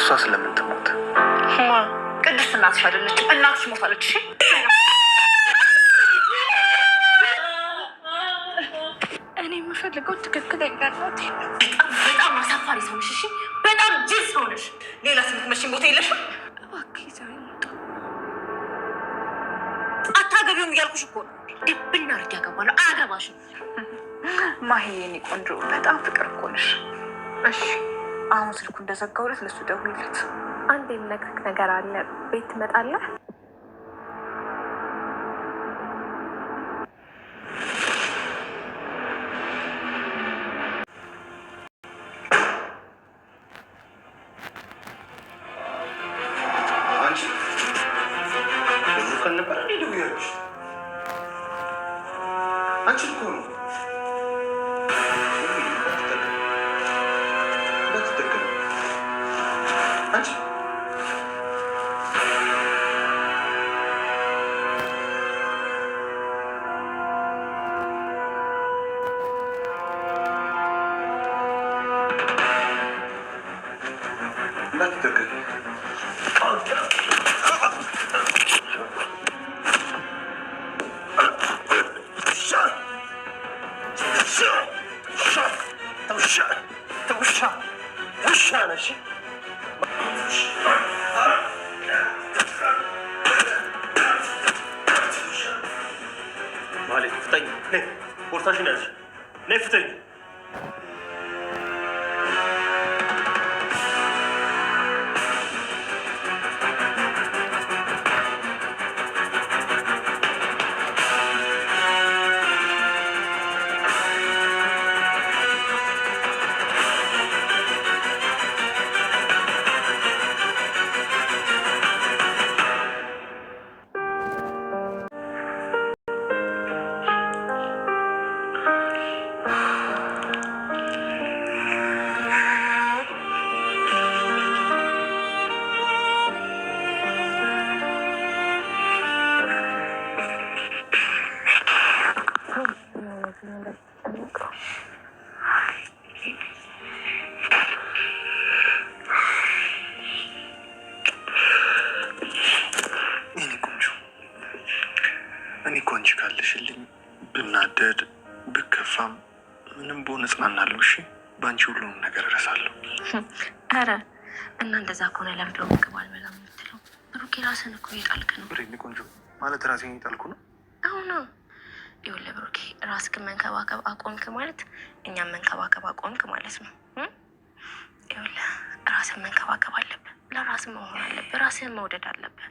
እሷ ስለምን ትሞት? ማ ቅድስት እናትሽ አይደለችም? እናትሽ ሞታለች። እኔ የምፈልገው ትክክለኛ እናቴ። በጣም አሳፋሪ ሰው ነሽ። እሺ በጣም ጅል ሰው ነሽ። ሌላ ስምት መቼም ቦታ የለሽም። እባክህ ይዘኸኝ ውጣ። አታገቢውም እያልኩሽ እኮ ነው። ድብና አድርጌ ያገባለሁ። አያገባሽም። ማሂ የኔ ቆንጆ በጣም ፍቅር እኮ ነሽ። እሺ አሁን ስልኩ እንደዘጋሁለት ለሱ ደውይለት። አንድ የምነግርህ ነገር አለ። ቤት ትመጣለህ? ቦርሳሽን ያዝሽ። ነይ ፍተኝ። ብናደድ ብከፋም ምንም በሆነ እጽናናለሁ። እሺ በአንቺ ሁሉንም ነገር እረሳለሁ። ኧረ እና እንደዛ ከሆነ ለምንድነው ምግብ አልበላም የምትለው? ብሩኬ ራስን እኮ እየጣልክ ነው። ብሬ ቆንጆ ማለት ራሴን እየጣልኩ ነው? አሁን ይኸውልህ ብሩኬ ራስህን መንከባከብ አቆምክ ማለት እኛም መንከባከብ አቆምክ ማለት ነው። ይኸውልህ ራስህን መንከባከብ አለብህ። ለራስህ መሆን አለብህ። ራስህን መውደድ አለብህ።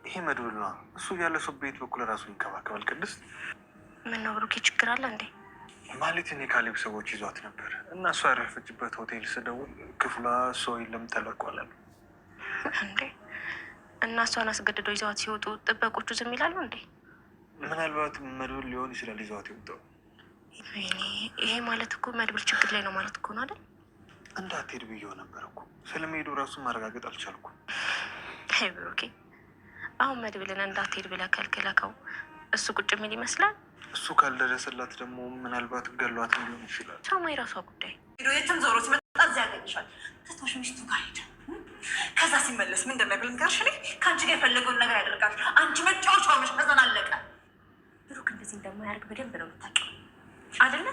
ይሄ መድብል ነው። እሱ ያለ ሰው ቤት በኩል ራሱ ይንከባከባል። ቅድስት ምን ነው ብሩኬ ችግር አለ እንዴ? ማለት እኔ ካሌብ ሰዎች ይዟት ነበር እና እሷ ያረፈችበት ሆቴል ስደውል ክፍሏ ሰው የለም ተለቋል አሉ። እንዴ እና እሷን አስገድደው ይዘዋት ሲወጡ ጥበቆቹ ዝም ይላሉ እንዴ? ምናልባት መድብል ሊሆን ይችላል ይዘዋት የወጣው። ይሄ ማለት እኮ መድብል ችግር ላይ ነው ማለት እኮ ነው አይደል? እንዳትሄድ ብዬው ነበር እኮ ስለመሄዱ ራሱን ማረጋገጥ አልቻልኩም። አይ ብሩኬ አሁን መድብልን እንዳትሄድ ብለህ ከልክለከው እሱ ቁጭ የሚል ይመስላል። እሱ ካልደረሰላት ደግሞ ምናልባት ገሏት ሊሆን ይችላል። ሰማ የራሷ ጉዳይ። የትም ዞሮ ሲመጣ እዚያ ያገኝሻል። ትቶሽ ሚስቱ ጋር ሄደ። ከዛ ሲመለስ ምን እንደሚያብል ንገርሽ። እኔ ከአንቺ ጋር የፈለገውን ነገር ያደርጋል። አንቺ መጫወቻ ሆነሽ ከዛን አለቀ። ብሩክ እንደዚህ እንደማያደርግ በደንብ ነው የምታውቂው አይደለ?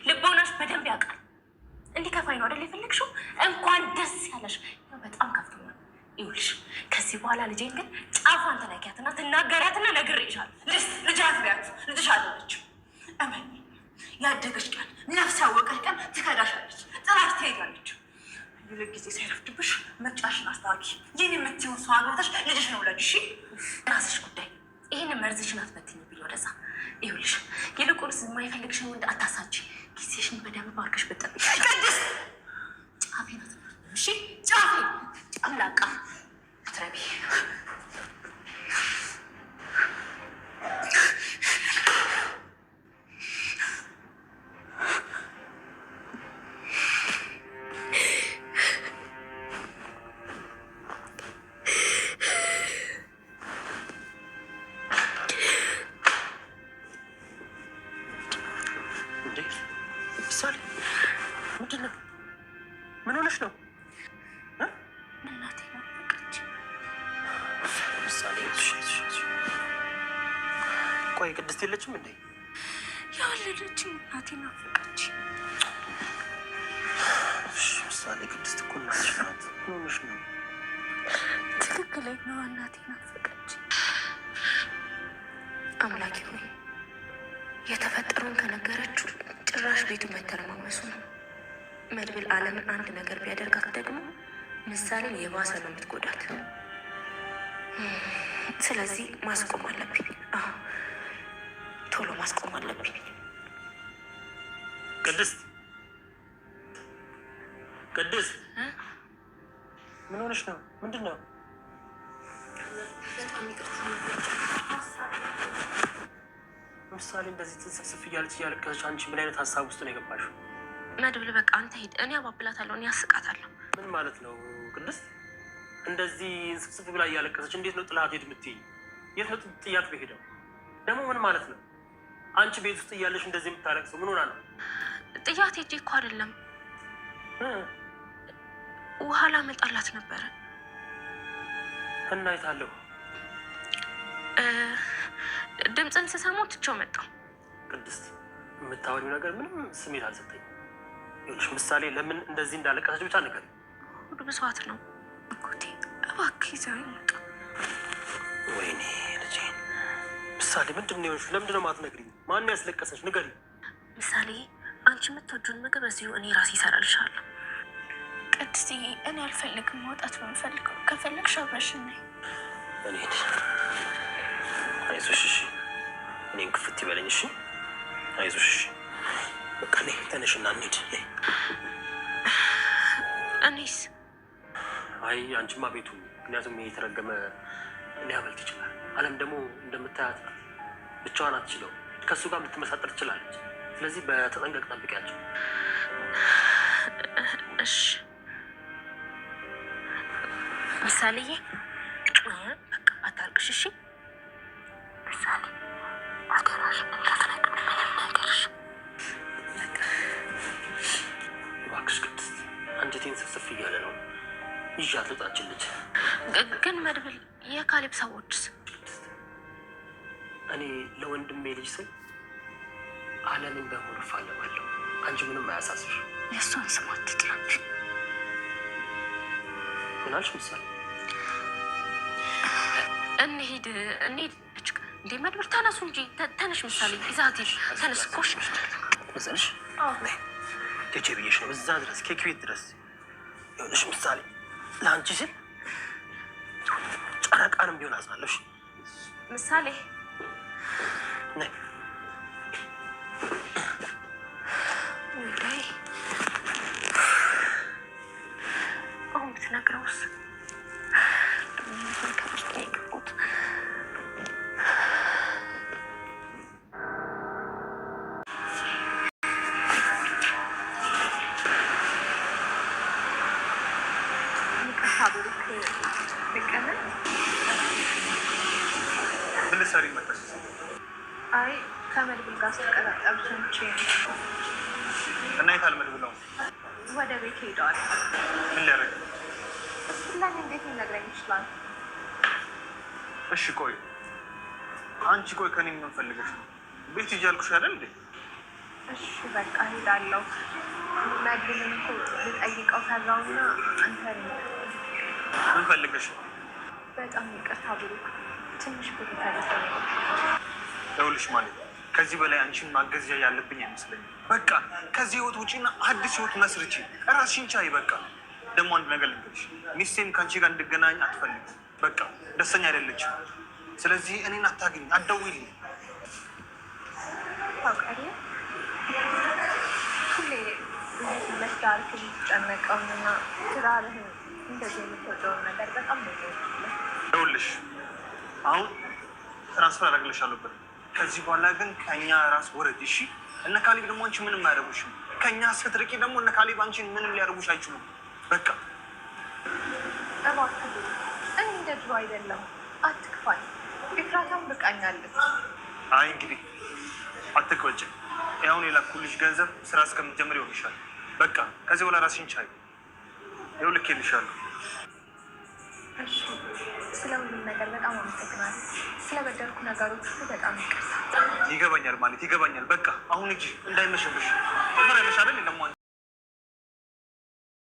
ልቦናሽ በደንብ ያውቃል። እንዲህ ከፋይ ነው አይደል የፈለግሽው? እንኳን ደስ ያለሽ። በጣም ከፍቶኛል። ይኸውልሽ ከዚህ በኋላ ልጄን ግን ጫፏን ተነኪያትና ትናገሪያትና ነግሬሻለሁ። ልጅ አትበያት። ልጅሽ አይደለችም። እመኝ ያደገች ቀን ነፍስ ያወቀች ቀን ትከዳሻለች፣ ጥላሽ ትሄዳለች። ይልቅ ጊዜ ሳይረፍድብሽ ምርጫሽን አስታዋቂ። ይህን የምትይውን ሰው አግብተሽ ልጅሽን ውለጅ። እሺ ራስሽ ጉዳይ። ይህን መርዝሽን አትበትኝብኝ ወደዛ። ይኸውልሽ ይልቁንስ የማይፈልግሽን ወንድ አታሳች። ጊዜሽን በደንብ አድርገሽ ብትጠብቂ። ቅድስት ጫፌ ናት። እሺ ጫፌ ጨምላቃ ትረቢ። ምንድን ነው? ምን ሆነሽ ነው? ቆይ ቅድስት የለችም እንዴ? የወለደችኝ እናቴ ናፈቀች። ምሳሌ ቅድስት እኮ እናትሽ ናት። ምን ሆነሽ ነው? ትክክለኛዋ እናቴ ናፈቀች። አምላኬ ሆይ የተፈጠረውን ከነገረችው ጭራሽ ቤቱ መተረማመሱ ነው። መድብል ዓለምን አንድ ነገር ቢያደርጋት ደግሞ ምሳሌን የባሰ ነው የምትጎዳት። ስለዚህ ማስቆም አለብኝ። ቶሎ ማስቆም አለብኝ። ቅድስት ቅድስት ምን ሆነሽ ነው? ምንድን ነው? ምሳሌ እንደዚህ ትንሰፍስፍ እያለች እያለቀሰች አንቺ ምን አይነት ሀሳብ ውስጥ ነው የገባሽው? መድብል በቃ አንተ ሂድ፣ እኔ አባብላታለሁ፣ እኔ አስቃታለሁ። ምን ማለት ነው ቅድስት? እንደዚህ ስፍስፍ ብላ እያለቀሰች እንዴት ነው ጥላት ሄድ የምትይኝ? የት ነው ጥያት በሄደው? ደግሞ ምን ማለት ነው? አንቺ ቤት ውስጥ እያለሽ እንደዚህ የምታለቅሰው ምን ሆና ነው? ጥያት ሄጄ እኮ አይደለም ውሃ ላመጣላት ነበረ። እና የታለሁ? ድምፅን ስሰማው ትቼው መጣሁ። ቅድስት የምታወሪው ነገር ምንም ስሜት አልሰጠኝም። ይኸውልሽ ምሳሌ ለምን እንደዚህ እንዳለቀሰች ብቻ ነገር ሁሉ ብሷት ነው። እኮቴ እባክህ ይዘው ይመጣ። ወይኔ ልጄ ምሳሌ ምንድን ነው የሆንሽው? ለምንድን ነው የማትነግሪኝ? ማን ያስለቀሰች? ንገሪኝ። ምሳሌ አንቺ የምትወጂውን ምግብ እዚሁ እኔ ራሴ እሰራልሻለሁ። ቅድስትዬ እኔ አልፈልግም፣ መውጣት ነው የምፈልገው። ከፈለግሽ አብረሽን ነይ። እኔ አይዞሽ እሺ፣ እኔን ክፍት ይበለኝ እሺ። አይዞሽ እሺ፣ በቃ ነይ ተነሽና እንሂድ። እኔስ? አይ አንቺማ ቤቱ፣ ምክንያቱም ይሄ የተረገመ ሊያመልጥ ይችላል። አለም ደግሞ እንደምታያት ብቻዋን አትችለው፣ ከእሱ ጋር ልትመሳጠር ትችላለች። ስለዚህ በተጠንቀቅ ጠብቂያቸው። እሺ ምሳሌዬ፣ በቃ አታልቅሽ እሺ። ምሳሌ አደራሽ እንዳትነግሪው ምንም ነገርሽ። እባክሽ ቅድስት፣ አንጀቴን ስፍስፍ እያለ ነው። ይዣት ልውጣችን ልጅ። ግን መድብል የካሌብ ሰዎችስ? እኔ ለወንድሜ ልጅ ስል ዓለምን በሙሉ እፋለማለሁ። አንቺ ምንም አያሳስብሽ። የእሷን ስም አትጥራት። ምን አልሽ ምሳሌ? እንሂድ እንሂድ። እንዴ መድብል ተነሱ እንጂ ተነሽ። ምሳሌ ይዛት ተነስ። ኮሽ መሰልሽ ቴቼ ብዬሽ ነው እዛ ድረስ ኬክ ቤት ድረስ። ይኸውልሽ ምሳሌ ለአንቺ ስል ጨረቃንም ቢሆን አዝናለሽ። ምሳሌ ነይ። አሁን ብትነግረውስ? ከውስጥ ነው የገቡት። ምን ልትሰሪ መጣሽ? አይ ከመድብል ጋር ስትቀጣጠሩ ሰምቼ ነው። እና የት አለ መድብል? ወደ ቤት ሄደዋል። ምን ሊያደርግ? ለኔ እንዴት ሊነግረኝ ይችላል? እሺ ቆይ አንቺ ቆይ ከኔ ምን ፈልገሽ ነው? ቤት ሂጂ አልኩሽ አይደል እንዴ? እሺ በቃ ሄዳለሁ። መድብልን እኮ ልጠይቀው ፈራውና አንተ ምን ፈልገሽ ነው? በጣም ይቅርታ ብሩክ፣ ትንሽ ብሩ ተረፈኝ። ይኸውልሽ ማለት ከዚህ በላይ አንቺን ማገዝ ያለብኝ አይመስለኝም። በቃ ከዚህ ህይወት ውጪና አዲስ ህይወት መስርቺ፣ ራስሽን ቻይ። በቃ ደግሞ አንድ ነገር ልንገርሽ፣ ሚስቴም ከአንቺ ጋር እንድገናኝ አትፈልግም። በቃ ደስተኛ አይደለችም። ስለዚህ እኔን አታግኝ፣ አትደውይልኝ። ታውቃለህ ሁሌ እንደዚህ መስዳርክ የምትጨነቀውንና ትዳርህን እንደዚህ የምትወደውን ነገር በጣም ነው። ይኸውልሽ አሁን ትራንስፈር አደርግልሻለሁ ብር። ከዚህ በኋላ ግን ከእኛ ራስ ወረድ እሺ። እነ ካሌብ ደግሞ አንቺ ምንም አያደርጉሽም። ከእኛ ስትርቂ ደግሞ እነ ካሌብ አንቺን ምንም ሊያደርጉሽ አይችሉም። በቃ እባክህ እኔ እንደ ድሮ አይደለም፣ አትክፋኝ። ኤፍራታም ብቃኛለች። አይ እንግዲህ አትቅበጭ። ያሁን የላኩልሽ ገንዘብ ስራ እስከምትጀምር ይሆንሻል። በቃ ከዚህ በኋላ ራስሽን ቻይ። ይኸው ልኬልሻለሁ። እሺ ስለ ሁሉም ነገር በጣም አመሰግናለሁ። ስለበደልኩ ነገሮች ሁሉ በጣም ይቅርታ። ይገባኛል ማለት ይገባኛል። በቃ አሁን እጅ እንዳይመሸብሽ መረመሽ አይደል ለሟን